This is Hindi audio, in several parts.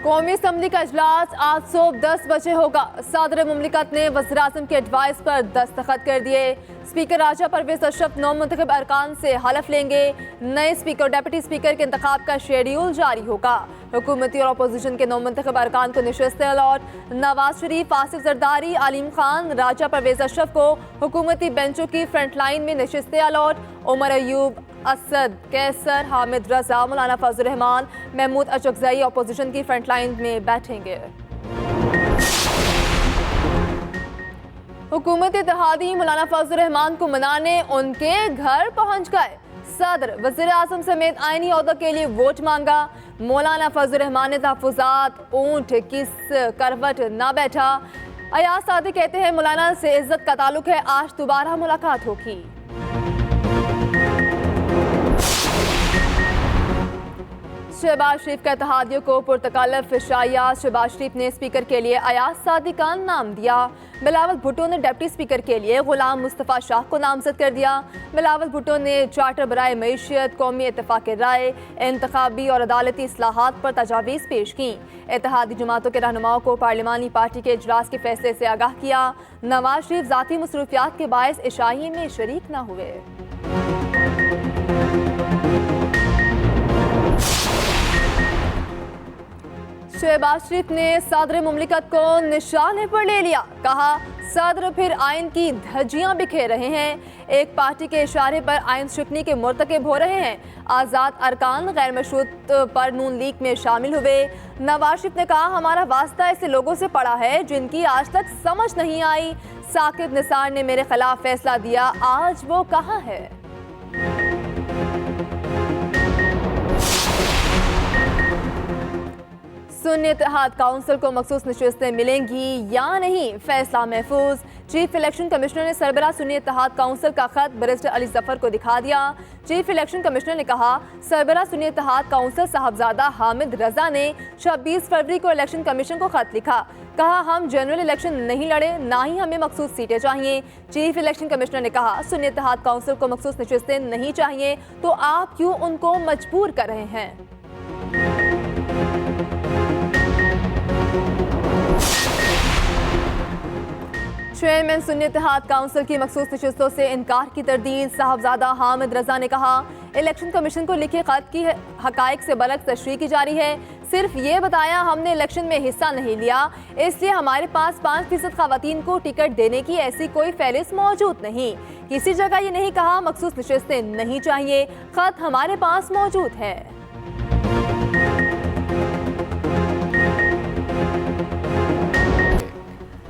कौमी असम्बली का इजलास आज सुबह 10 बजे होगा। सदर मुमलिकत ने वज़ीर आज़म के एडवाइस पर दस्तखत कर दिए। स्पीकर राजा परवेज अशरफ नौ मुंतखब अरकान से हलफ लेंगे। नए स्पीकर और डिप्टी स्पीकर के इंतखाब का शेड्यूल जारी होगा। हुकूमती और अपोजिशन के नौ मुंतखब अरकान को नशिस्तें अलॉट। नवाज शरीफ, आसिफ जरदारी, आलिम खान, राजा परवेज अशरफ को हुकूमती बेंचों की फ्रंट लाइन में नशिस्तें अलॉट। उमर अयूब, असद कैसर, हामिद रजा, मौलाना फजल रहमान, महमूद अशरफजई अपोजिशन की फ्रंट लाइन में बैठेंगे। हुकूमत इत्तेहादी मौलाना फजल रहमान को मनाने उनके घर पहुंच गए। सदर, वज़ीर आज़म समेत आईनी ओहदा के लिए वोट मांगा। मौलाना फजल रहमान ने तहफ़्फ़ुज़ात, ऊंट किस करवट ना बैठा। अयाज सादी कहते हैं मौलाना से इज्जत का ताल्लुक है, आज दोबारा मुलाकात होगी। शहबाज शरीफ का इत्तेहादियों को पुरतकाल्लुफ़ इशाया। शहबाज शरीफ ने स्पीकर के लिए अयाज सादी का नाम दिया। बिलावल भुट्टो ने डिप्टी स्पीकर के लिए गुलाम मुस्तफ़ा शाह को नामजद कर दिया। बिलावल भुट्टो ने चार्टर बराए मईशत, कौमी इत्तेफाक राय, इंतखाबी और अदालती इस्लाहात पर तजावीज़ पेश की। इत्तेहादी जमातों के रहनुमाओं को पार्लिमानी पार्टी के इजलास के फैसले से आगाह किया। नवाज शरीफ ज़ाती मसरूफियात के बायस इशाई में शरीक न हुए। शहबाज शरीफ ने सदर मुमलिकत को निशाने पर ले लिया। कहा, सदर फिर आइन की धज्जियां बिखेर रहे हैं। एक पार्टी के इशारे पर आइन शिकनी के मुर्तकिब हो रहे हैं। आज़ाद अरकान गैर मशरूत पर नून लीग में शामिल हुए। नवाज शरीफ ने कहा, हमारा वास्ता ऐसे लोगों से पड़ा है जिनकी आज तक समझ नहीं आई। साकिब निसार ने मेरे खिलाफ फैसला दिया, आज वो कहाँ है। सुन्नी इत्तेहाद काउंसिल को मखसूस नशिस्तें मिलेंगी या नहीं, फैसला महफूज। चीफ इलेक्शन कमिश्नर ने सरबराह सुन्नी इत्तेहाद काउंसिल का खत बैरिस्टर अली जफर को दिखा दिया। चीफ इलेक्शन कमिश्नर ने कहा, सरबराह सुन्नी इत्तेहाद काउंसिल साहबजादा हामिद रजा ने 26 फरवरी को इलेक्शन कमीशन को खत लिखा। कहा, हम जनरल इलेक्शन नहीं लड़े, ना ही हमें मखसूस सीटें चाहिए। चीफ इलेक्शन कमिश्नर ने कहा, सुन्नी इत्तेहाद काउंसिल को मखसूस नशिस्तें नहीं चाहिए तो आप क्यों उनको मजबूर कर रहे हैं। चेयरमैन सुन्नी इत्तेहाद काउंसिल की मखसूस नशिस्तों से इनकार की तरदीद। साहबजादा हामिद रजा ने कहा, इलेक्शन कमीशन को लिखे खत की हकायक से बरक्स तशरीह की जारी है। सिर्फ ये बताया हमने इलेक्शन में हिस्सा नहीं लिया, इसलिए हमारे पास 5% खवातीन को टिकट देने की ऐसी कोई फहरिस्त मौजूद नहीं। किसी जगह ये नहीं कहा मखसूस नशिस्तें नहीं चाहिए, खत हमारे पास मौजूद है।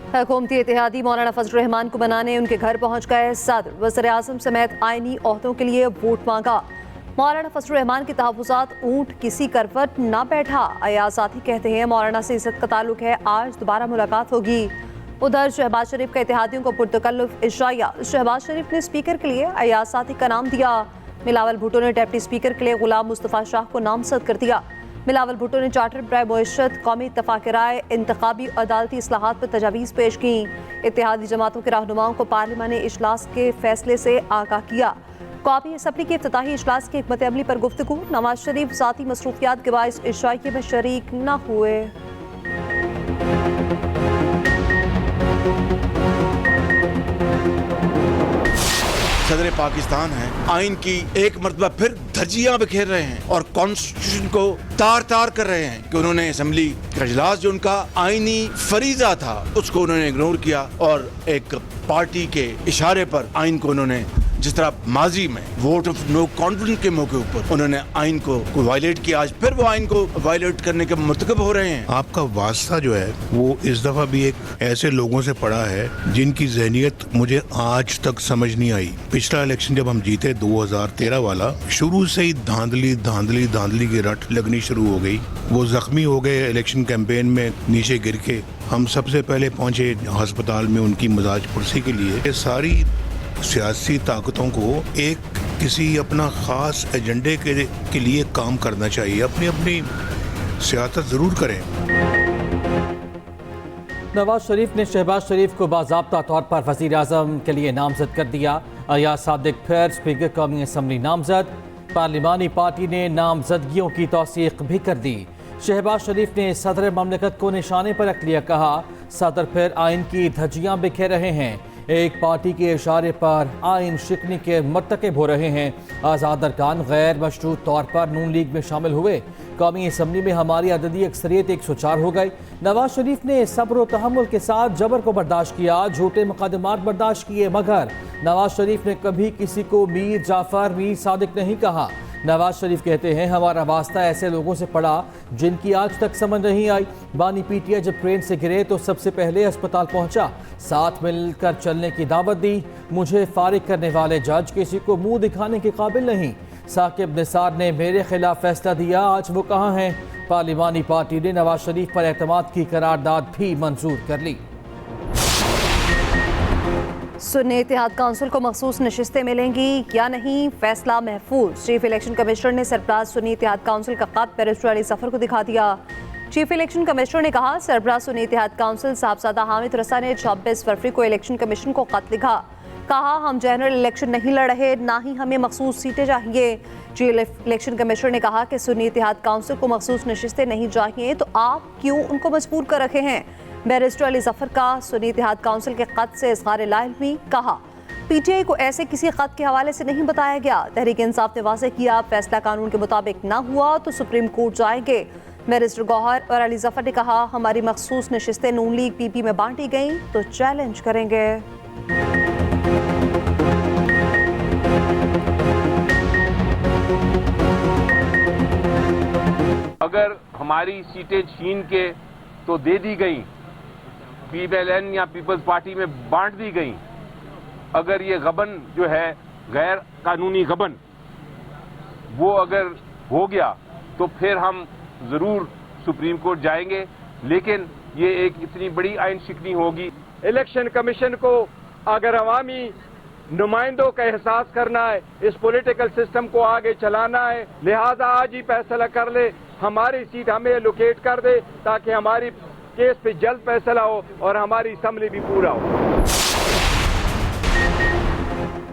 हुकूमती इत्तेहादी मौलाना फजल रहमान को मनाने उनके घर पहुंच गए। सदर, वज़ीर आज़म समेत आईनी ओहदों के लिए वोट मांगा। मौलाना फजल रहमान के तहफ़्फ़ुज़ात, ऊंट किसी करवट ना बैठा। अयाज साथी कहते हैं मौलाना से इज्जत का ताल्लुक है, आज दोबारा मुलाकात होगी। उधर शहबाज शरीफ का इत्तेहादियों को पुरतकल्लुफ़ इशाया। शहबाज शरीफ ने स्पीकर के लिए अयाज साथी का नाम दिया। बिलावल भुट्टो ने डिप्टी स्पीकर के लिए गुलाम मुस्तफ़ा शाह को नामजद कर दिया। बिलावल भुट्टो ने चार्टर बराए मईशत, कौमी इत्तेफाक राय, इंतखाबी अदालती इस्लाहात पर तजावीज़ पेश की। इत्तेहादी जमातों के रहनुमाओं को पार्लिमानी इजलास के फैसले से आगाह किया। कौमी असम्बली के इफ्तिताही इजलास की हिकमत अमली पर गुफ्तगू। नवाज शरीफ ज़ाती मसरूफियात के बायस इशाई में शरीक न हुए। सदर पाकिस्तान है, आइन की एक मरतबा फिर धज्जियां बिखेर रहे हैं और कॉन्स्टिट्यूशन को तार तार कर रहे हैं कि उन्होंने असम्बली का इजलास जो उनका आइनी फरीजा था उसको उन्होंने इग्नोर किया और एक पार्टी के इशारे पर आइन को उन्होंने, जिस तरह माजी में वोट ऑफ नो कॉन्फिडेंस के मौके ऊपर उन्होंने आइन को वायलेट किया, आज फिर वो आइन को वायलेट करने के मुर्तकब हो रहे हैं। आपका वास्ता जो है वो इस दफा भी एक ऐसे लोगों से पड़ा है जिनकी ज़हनियत मुझे आज तक समझ नहीं आई। पिछला इलेक्शन जब हम जीते 2013 वाला, शुरू से ही धांधली धांधली धांधली की रट लगनी शुरू हो गई। वो जख्मी हो गए इलेक्शन कैंपेन में, नीचे गिर के। हम सबसे पहले पहुंचे अस्पताल में उनकी मजाज पुरसी के लिए। ये सारी सियासी ताकतों को एक किसी अपना ख़ास एजेंडे के लिए काम करना चाहिए, अपनी अपनी सियासत ज़रूर करें। नवाज शरीफ ने शहबाज शरीफ को बाज़ाब्ता तौर पर वज़ीर आज़म के लिए नामजद कर दिया। अयाज सादिक फिर स्पीकर कौमी असम्बली नामजद। पार्लिमानी पार्टी ने नामजदगियों की तौसीक भी कर दी। शहबाज शरीफ ने सदर ममलिकत को निशाने पर रख लिया। कहा सदर फिर आइन की धज्जियां बिखेर रहे हैं। एक पार्टी के इशारे पर आइन शिकनी के मर्तकब हो रहे हैं। आज़ाद अरकान गैर मशरूत तौर पर नून लीग में शामिल हुए। कौमी असम्बली में हमारी अददी अक्सरियत 104 हो गई। नवाज शरीफ ने सब्र व तहम्मुल के साथ जबर को बर्दाश्त किया, झूठे मुकदमात बर्दाश्त किए, मगर नवाज शरीफ ने कभी किसी को मीर जाफर, मीर सादिक नहीं कहा। नवाज शरीफ कहते हैं हमारा वास्ता ऐसे लोगों से पड़ा जिनकी आज तक समझ नहीं आई। बानी पीटीआई जब ट्रेन से गिरे तो सबसे पहले अस्पताल पहुंचा, साथ मिलकर चलने की दावत दी। मुझे फारिग करने वाले जज किसी को मुंह दिखाने के काबिल नहीं। साकिब निसार ने मेरे खिलाफ फैसला दिया, आज वो कहाँ हैं? पार्लिमानी पार्टी ने नवाज शरीफ पर एतमाद की करारदाद भी मंजूर कर ली। सुन्नी इत्तेहाद काउंसिल को मखसूस नशिस्तें मिलेंगी या नहीं, फैसला महफूज। चीफ इलेक्शन कमिश्नर ने सरबराह सुन्नी इत्तेहाद काउंसिल का खत बैरिस्टर अली जफर को दिखा दिया। चीफ इलेक्शन कमिश्नर ने कहा सरबराह सुन्नी इत्तेहाद काउंसिल साहबजादा हामिद रसा ने 26 फरवरी को इलेक्शन कमीशन को खत लिखा। कहा हम जनरल इलेक्शन नहीं लड़ रहे, ना ही हमें मखसूस सीटें चाहिए। चीफ इलेक्शन कमिश्नर ने कहा कि सुन्नी इत्तेहाद काउंसिल को मखसूस नशिस्तें नहीं चाहिए तो आप क्यों उनको मजबूर कर रखे हैं। बैरिस्टर अली जफर का सुन्नी इत्तेहाद काउंसिल के खत से इज़हार लाइल्मी। कहा पीटीआई को ऐसे किसी खत के हवाले से नहीं बताया गया। तहरीक इंसाफ ने वाज़ेह किया फैसला कानून के मुताबिक ना हुआ तो सुप्रीम कोर्ट जाएंगे। बैरिस्टर गौहर और अली जफर ने कहा हमारी मखसूस नशिस्तें नून लीग पीपी में बांटी गई तो चैलेंज करेंगे। अगर हमारी सीटें छीन के तो दे दी गई, पीपीएलएन या पीपल्स पार्टी में बांट दी गई, अगर ये गबन जो है गैर कानूनी गबन वो अगर हो गया तो फिर हम जरूर सुप्रीम कोर्ट जाएंगे। लेकिन ये एक इतनी बड़ी आइन शिकनी होगी। इलेक्शन कमीशन को अगर अवामी नुमाइंदों का एहसास करना है, इस पॉलिटिकल सिस्टम को आगे चलाना है, लिहाजा आज ही फैसला कर ले, हमारी सीट हमें एलोकेट कर दे ताकि हमारी केस पे जल्द फैसला हो और हमारी असम्बली भी पूरा हो।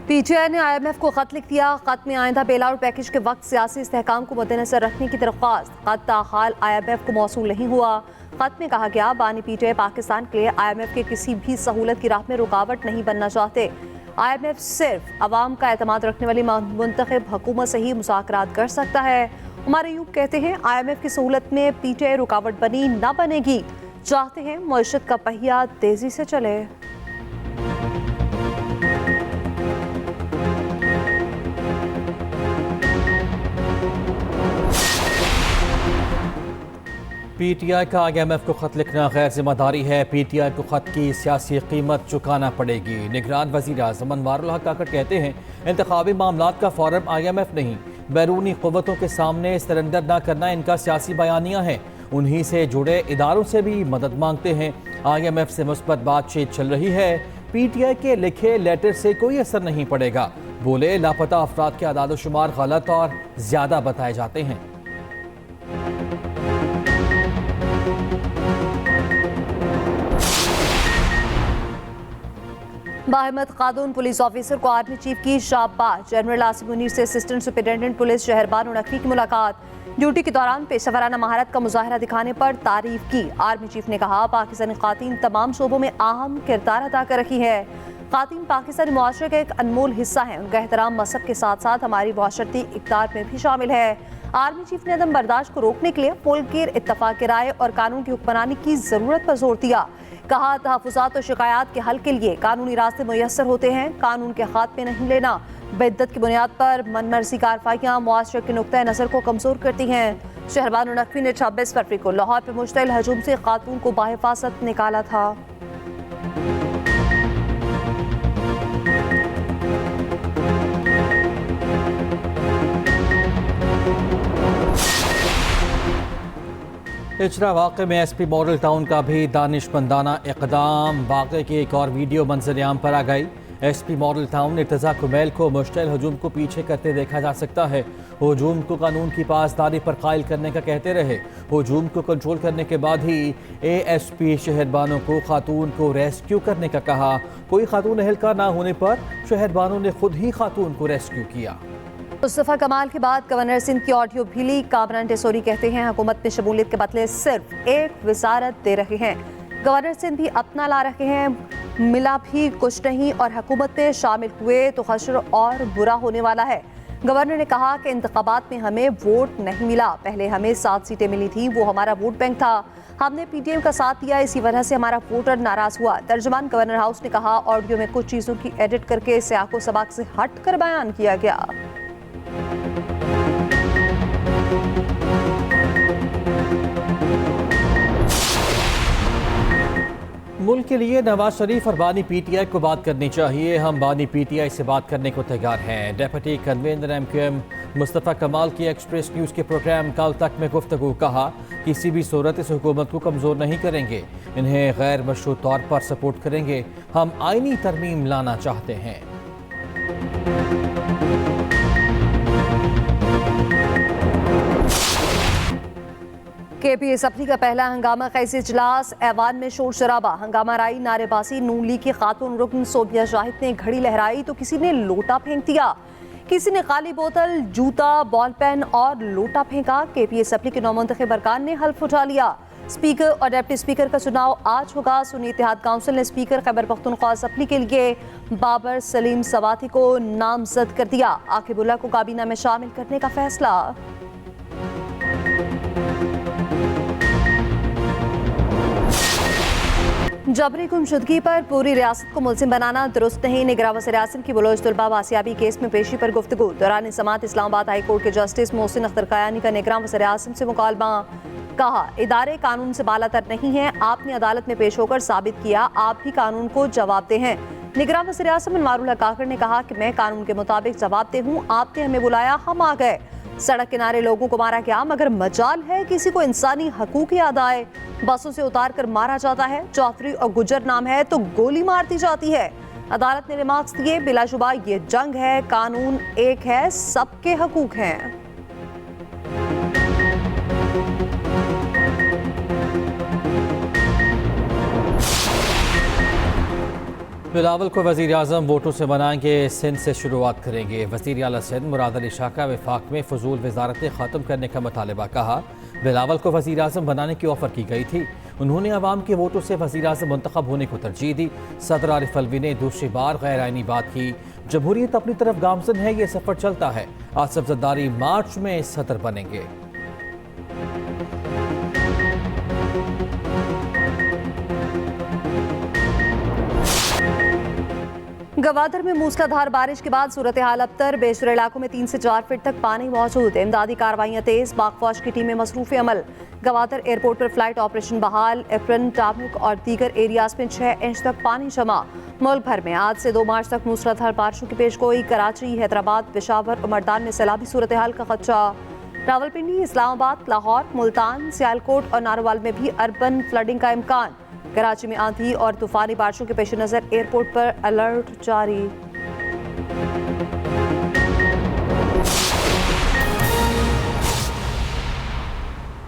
पीटीआई ने IMF को खत लिख दिया। खत में आइंदा बेलआउट पैकेज के वक्त सियासी इस्तेहकाम को मद्देनजर रखने की दरख्वास्त। खत ताहाल IMF को मौसूल नहीं हुआ। खत में कहा गया बानी पीटीआई पाकिस्तान के लिए IMF के किसी भी सहूलत की राह में रुकावट नहीं बनना चाहते। IMF सिर्फ अवाम का एतमाद रखने वाली मुंतखब हुकूमत से ही मुज़ाकरात कर सकता है। हमारे यूब कहते हैं IMF की सहूलत में पीटीआई रुकावट बनी ना बनेगी। चाहते हैं मईशत का पहिया तेजी से चले। पीटीआई का IMF को खत लिखना गैर जिम्मेदारी है। पीटीआई को खत की सियासी कीमत चुकाना पड़ेगी। निगरान वज़ीर आज़म अनवारुल हक काकड़ कहते हैं इंतखाबी मामलात का फोरम IMF नहीं, बैरूनी क़ुव्वतों के सामने सरेंडर न करना इनका सियासी बयानिया है। उन्हीं से जुड़े इदारों से भी मदद मांगते हैं। IMF से मुस्बत बातचीत चल रही है। पीटीआई के लिखे लेटर से कोई असर नहीं पड़ेगा। बोले लापता अफराद के आदाद-ओ-शुमार गलत और ज़्यादा बताए जाते हैं। बाहिम्मत खातून पुलिस ऑफिसर को आर्मी चीफ की शाबाश। जनरल आसिफ मुनीर से assistant superintendent police Shahrbano Naqvi की मुलाकात। ड्यूटी के दौरान पेशेवराना महारत का मुजाहरा दिखाने पर तारीफ की। आर्मी चीफ ने कहा पाकिस्तानी खातीन तमाम शोबों में अहम किरदार अदा कर रही है। खातीन पाकिस्तानी मुआशरे का एक अनमोल हिस्सा है। उनका एहतराम मसहब के साथ साथ हमारी मुआशरती इक़्तिदार में भी शामिल है। आर्मी चीफ ने अदम बर्दाश्त को रोकने के लिए मुल्क इत्तफाक राय और कानून की हुक्मरानी की ज़रूरत पर जोर दिया। कहा तहफ़्फ़ुज़ात और शिकायत के हल के लिए कानूनी रास्ते मुयस्सर होते हैं, कानून के खात्मे नहीं लेना। बेइद्दत की बुनियाद पर मनमर्जी कार्रवाइयाँ मुआशरे के नुक्ता नज़र को कमज़ोर करती हैं। शहरबानो नकवी ने 26 फरवरी को लाहौर पर मुश्तइल हजूम से खातून को बाहिफाजत निकाला था। इचरा वाक़े में SP मॉडल टाउन का भी दानिशमंदाना इक़दाम। वाक़े की एक और वीडियो मंजर-ए-आम पर आ गई। SP model town Irtaza Kumail को मुश्तइल हजूम को पीछे करते देखा जा सकता है। हजूम को कानून की पासदारी पर कायल करने का कहते रहे। हजूम को कंट्रोल करने के बाद ही ASP शहरबानो को खातून को रेस्क्यू करने का कहा। कोई खातून अहलकार ना होने पर शहरबानो ने खुद ही खातून को रेस्क्यू किया। मुस्तफा कमाल के बाद गवर्नर सिंध की ऑडियो भी लीक। कामरान टेसोरी कहते हैं हुकूमत में शमूलियत के बदले सिर्फ एक वजारत दे रहे हैं। गवर्नर सिंध भी अपना ला रहे हैं, मिला भी कुछ नहीं और हुकूमत में शामिल हुए तो हश्र और बुरा होने वाला है। गवर्नर ने कहा कि इंतखाबात में हमें वोट नहीं मिला, पहले हमें 7 सीटें मिली थी, वो हमारा वोट बैंक था, हमने पीटीएम का साथ दिया, इसी वजह से हमारा वोटर नाराज हुआ। तर्जुमान गवर्नर हाउस ने कहा ऑडियो में कुछ चीजों की एडिट करके सियाको सबाक से हट कर बयान किया गया। मुल्क के लिए नवाज शरीफ और बानी पीटीआई को बात करनी चाहिए। हम बानी पीटीआई से बात करने को तैयार हैं। डेप्यूटी कन्वीनर एमक्यूएम मुस्तफा कमाल की एक्सप्रेस न्यूज़ के प्रोग्राम कल तक में गुफ्तगू कहा किसी भी सूरत इस हुकूमत को कमज़ोर नहीं करेंगे, इन्हें गैर मशरूत तौर पर सपोर्ट करेंगे। हम आईनी तरमीम लाना चाहते हैं। KPA सप्ली का पहला हंगामा कैसे इजलास, ऐवान में शोर शराबा, हंगामा राई, नारेबाजी। नून लीग की खातून रुकन सोबिया शाहिद ने घड़ी लहराई तो किसी ने लोटा फेंक दिया, किसी ने काली बोतल, जूता, बॉल पेन और लोटा फेंका। KPA सप्ली के नौमुंतखब अरकान ने हल्फ उठा लिया। स्पीकर और डिप्टी स्पीकर का चुनाव आज होगा। सुन्नी इत्तेहाद काउंसिल ने स्पीकर खैबर पख्तूनख्वा सप्ली के लिए बाबर सलीम सवाती को नामजद कर दिया। आकिबुल्लाह को काबीना में शामिल करने का फैसला। जबरी गुमशुदगी पर पूरी रियासत को मुलजिम बनाना दुरुस्त नहीं। निगरां वज़ीर आज़म की बलोच तलबा बासियाबी केस में पेशी पर गुफ्तगू। दौरान समाअत इस्लामाबाद हाई कोर्ट के जस्टिस मोहसिन अख्तर कयानी का निगरां वज़ीर आज़म से मुकालमा। कहा इदारे कानून से बालातर नहीं हैं, आपने अदालत में पेश होकर साबित किया आप भी कानून को जवाबदेह हैं। निगरां वज़ीर आज़म अनवारुल हक काकड़ ने कहा कि मैं कानून के मुताबिक जवाबदेह हूँ, आपने हमें बुलाया, हम आ गए। सड़क किनारे लोगों को मारा गया, मगर मजाल है किसी को इंसानी हकूक याद आए। बसों से उतार कर मारा जाता है, जाफरी और गुजर नाम है तो गोली मार दी जाती है। अदालत ने रिमार्क्स दिए, बिलाशुबा ये जंग है, कानून एक है, सबके हकूक हैं। बिलावल को वज़ीर आज़म वोटों से बनाएंगे, सिंध से शुरुआत करेंगे। वज़ीर आला सिंध मुराद अली शाह का वफाक में फजूल वजारतें ख़त्म करने का मुतालबा। कहा बिलावल को वज़ीर आज़म बनाने की ऑफ़र की गई थी, उन्होंने अवाम के वोटों से वज़ीर आज़म मुंतखब होने को तरजीह दी। सदर आरिफ अलवी ने दूसरी बार गैर आइनी बात की। जमहूरियत अपनी तरफ गामजन है, ये सफ़र चलता है। आसिफ जरदारी मार्च में सदर बनेंगे। गवादर में मूसलाधार बारिश के बाद सूरत हाल अबतर, बेशतर इलाकों में 3 से 4 फीट तक पानी मौजूद। इमदादी कार्रवाइयाँ तेज, पाक-फौज की टीमें मसरूफ अमल। गवादर एयरपोर्ट पर फ्लाइट ऑपरेशन बहाल। एप्रन, टामुक और दीगर एरियाज में 6 इंच तक पानी जमा। मुल्क भर में आज से 2 मार्च तक मूसलाधार बारिशों की पेशगोई। कराची, हैदराबाद, पेशावर और मर्दान में सैलाबी सूरत हाल का खदशा। रावलपिंडी, इस्लामाबाद, लाहौर, मुल्तान, सियालकोट और नारोवाल में भी अर्बन फ्लडिंग का इम्कान। कराची में आंधी और तूफानी बारिशों के पेश नज़र एयरपोर्ट पर अलर्ट जारी।